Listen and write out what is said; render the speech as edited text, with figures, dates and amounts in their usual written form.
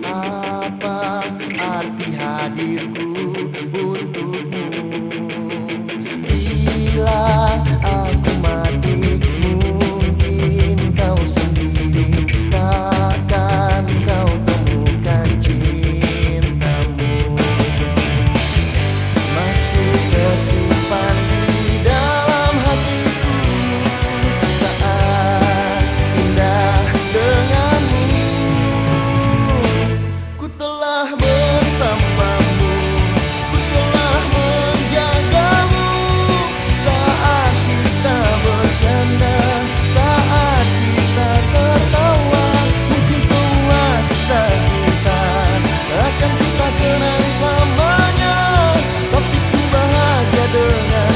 Apa arti hadirku untukmu? Bila aku mati, mungkin kau sendiri takkan kau temukan cintamu. Masih tersimpan di dalam hatiku saat indah denganmu. Ku telah bersamamu, ku telah menjagamu saat kita bercanda, saat kita tertawa. Mungkin semua kisah kita akan kita kenang selamanya, tapi ku bahagia dengan